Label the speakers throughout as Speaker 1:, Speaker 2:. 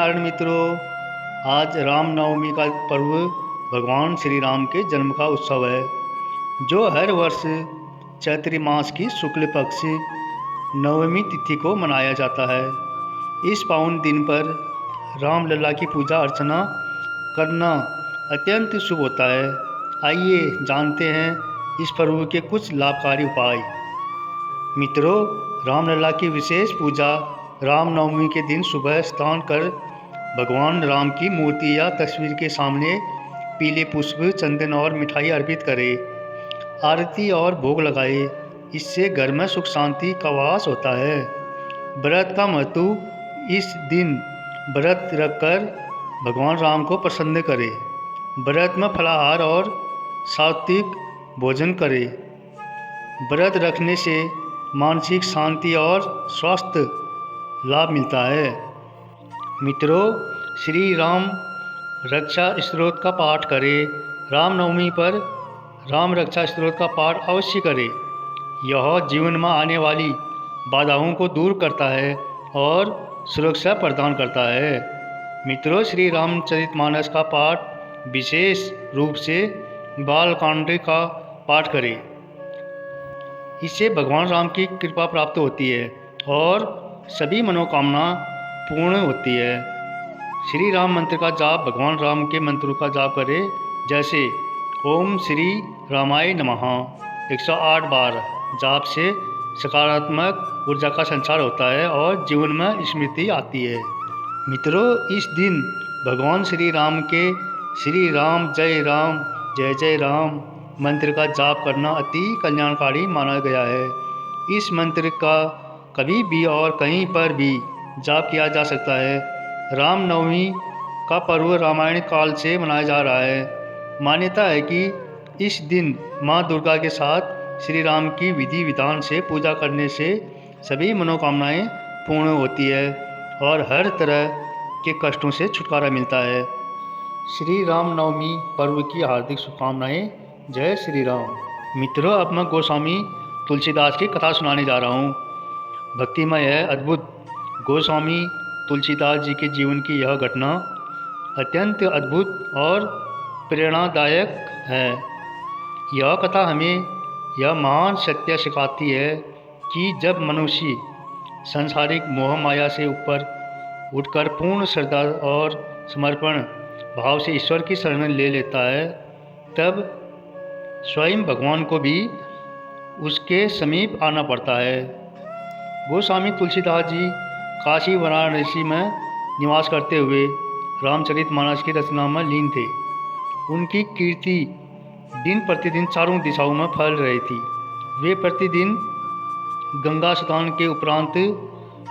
Speaker 1: नारायण मित्रों, आज रामनवमी का पर्व भगवान श्री राम के जन्म का उत्सव है, जो हर वर्ष चैत्र मास की शुक्ल पक्ष नवमी तिथि को मनाया जाता है। इस पावन दिन पर रामलला की पूजा अर्चना करना अत्यंत शुभ होता है। आइए जानते हैं इस पर्व के कुछ लाभकारी उपाय। मित्रों, रामलला की विशेष पूजा रामनवमी के दिन सुबह स्नान कर भगवान राम की मूर्ति या तस्वीर के सामने पीले पुष्प, चंदन और मिठाई अर्पित करें। आरती और भोग लगाए, इससे घर में सुख शांति का वास होता है। व्रत का महत्व, इस दिन व्रत रखकर भगवान राम को प्रसन्न करें। व्रत में फलाहार और सात्विक भोजन करें। व्रत रखने से मानसिक शांति और स्वास्थ्य लाभ मिलता है। मित्रों, श्री राम रक्षा स्तोत्र का पाठ करें। रामनवमी पर राम रक्षा स्तोत्र का पाठ अवश्य करें। यह जीवन में आने वाली बाधाओं को दूर करता है और सुरक्षा प्रदान करता है। मित्रों, श्री रामचरितमानस का पाठ, विशेष रूप से बालकांड का पाठ करें। इससे भगवान राम की कृपा प्राप्त होती है और सभी मनोकामना पूर्ण होती है। श्री राम मंत्र का जाप, भगवान राम के मंत्रों का जाप करें, जैसे ओम श्री रामाय नमः 108 बार। जाप से सकारात्मक ऊर्जा का संचार होता है और जीवन में स्मृति आती है। मित्रों, इस दिन भगवान श्री राम के श्री राम जय जय राम मंत्र का जाप करना अति कल्याणकारी माना गया है। इस मंत्र का कभी भी और कहीं पर भी जाप किया जा सकता है। रामनवमी का पर्व रामायण काल से मनाया जा रहा है। मान्यता है कि इस दिन माँ दुर्गा के साथ श्री राम की विधि विधान से पूजा करने से सभी मनोकामनाएं पूर्ण होती है और हर तरह के कष्टों से छुटकारा मिलता है। श्री रामनवमी पर्व की हार्दिक शुभकामनाएं। जय श्री राम। मित्रों, अब मैं गोस्वामी तुलसीदास की कथा सुनाने जा रहा हूँ। भक्तिमय है, अद्भुत। गोस्वामी तुलसीदास जी के जीवन की यह घटना अत्यंत अद्भुत और प्रेरणादायक है। यह कथा हमें यह महान सत्य सिखाती है कि जब मनुष्य सांसारिक मोह माया से ऊपर उठकर पूर्ण श्रद्धा और समर्पण भाव से ईश्वर की शरण ले लेता है, तब स्वयं भगवान को भी उसके समीप आना पड़ता है। गोस्वामी तुलसीदास जी काशी वाराणसी में निवास करते हुए रामचरितमानस की रचना में लीन थे। उनकी कीर्ति दिन प्रतिदिन चारों दिशाओं में फैल रही थी। वे प्रतिदिन गंगा स्नान के उपरांत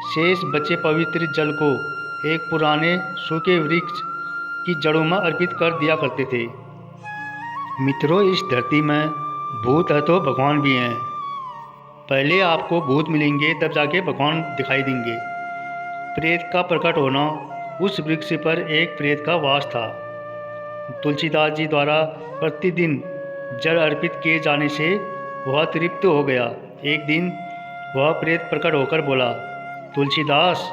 Speaker 1: शेष बचे पवित्र जल को एक पुराने सूखे वृक्ष की जड़ों में अर्पित कर दिया करते थे। मित्रों, इस धरती में भूत है तो भगवान भी हैं। पहले आपको भूत मिलेंगे, तब जाके भगवान दिखाई देंगे। प्रेत का प्रकट होना, उस वृक्ष पर एक प्रेत का वास था। तुलसीदास जी द्वारा प्रतिदिन जल अर्पित किए जाने से वह तृप्त हो गया। एक दिन वह प्रेत प्रकट होकर बोला, तुलसीदास,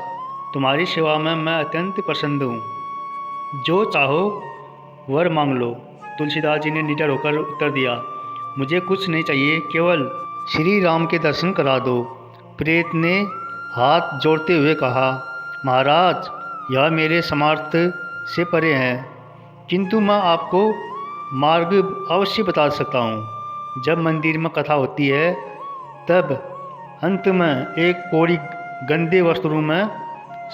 Speaker 1: तुम्हारी सेवा में मैं अत्यंत प्रसन्न हूँ। जो चाहो वर मांग लो। तुलसीदास जी ने निडर होकर उत्तर दिया, मुझे कुछ नहीं चाहिए, केवल श्री राम के दर्शन करा दो। प्रेत ने हाथ जोड़ते हुए कहा, महाराज, यह मेरे सामर्थ्य से परे है, किंतु मैं आपको मार्ग अवश्य बता सकता हूँ। जब मंदिर में कथा होती है, तब अंत में एक कोढ़ी गंदे वस्त्रों में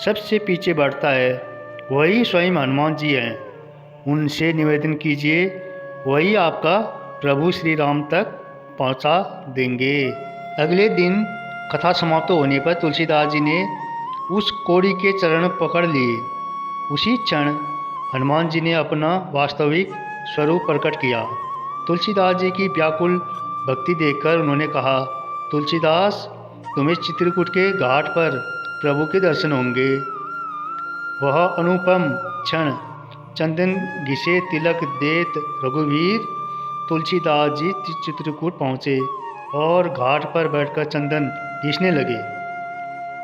Speaker 1: सबसे पीछे बैठता है। वही स्वयं हनुमान जी हैं। उनसे निवेदन कीजिए, वही आपका प्रभु श्री राम तक पहुंचा देंगे। अगले दिन कथा समाप्त होने पर तुलसीदास जी ने उस कोढ़ी के चरण पकड़ लिए। उसी क्षण हनुमान जी ने अपना वास्तविक स्वरूप प्रकट किया। तुलसीदास जी की व्याकुल भक्ति देखकर उन्होंने कहा, तुलसीदास, तुम्हें चित्रकूट के घाट पर प्रभु के दर्शन होंगे। वह अनुपम क्षण, चंदन घिसे तिलक देत रघुवीर तुलसीदास जी चित्रकूट पहुँचे और घाट पर बैठकर चंदन घिसने लगे।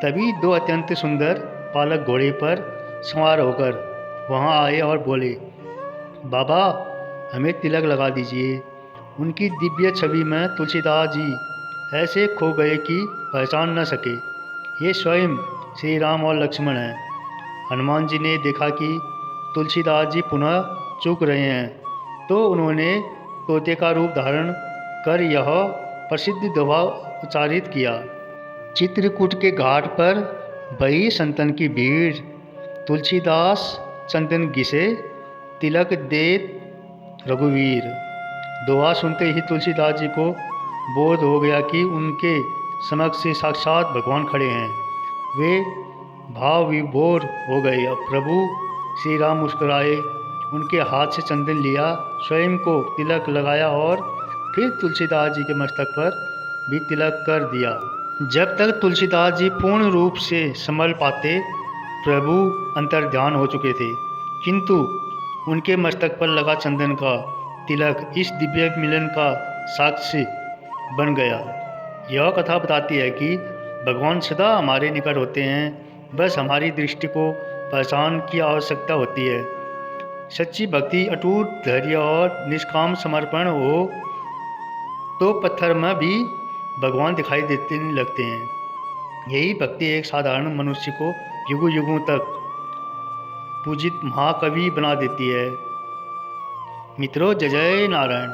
Speaker 1: तभी दो अत्यंत सुंदर बालक घोड़े पर सवार होकर वहां आए और बोले, बाबा हमें तिलक लगा दीजिए। उनकी दिव्य छवि में तुलसीदास जी ऐसे खो गए कि पहचान न सके। ये स्वयं श्री राम और लक्ष्मण हैं। हनुमान जी ने देखा कि तुलसीदास जी पुनः चूक रहे हैं, तो उन्होंने तोते का रूप धारण कर यह प्रसिद्ध दोहा उच्चारित किया। चित्रकूट के घाट पर बही संतन की भीड़, तुलसीदास चंदन घिसे, तिलक देत रघुवीर। दोहा सुनते ही तुलसीदास जी को बोध हो गया कि उनके समक्ष साक्षात भगवान खड़े हैं। वे भाव विभोर हो गए। अब प्रभु श्री राम मुस्कुराए, उनके हाथ से चंदन लिया, स्वयं को तिलक लगाया और फिर तुलसीदास जी के मस्तक पर भी तिलक कर दिया। जब तक तुलसीदास जी पूर्ण रूप से संभल पाते, प्रभु अंतर्ध्यान हो चुके थे, किंतु उनके मस्तक पर लगा चंदन का तिलक इस दिव्य मिलन का साक्षी बन गया। यह कथा बताती है कि भगवान सदा हमारे निकट होते हैं, बस हमारी दृष्टि को पहचान की आवश्यकता होती है। सच्ची भक्ति, अटूट धैर्य और निष्काम समर्पण हो तो पत्थर में भी भगवान दिखाई देते लगते हैं। यही भक्ति एक साधारण मनुष्य को युगों युगों तक पूजित महाकवि बना देती है। मित्रों, जय जय नारायण।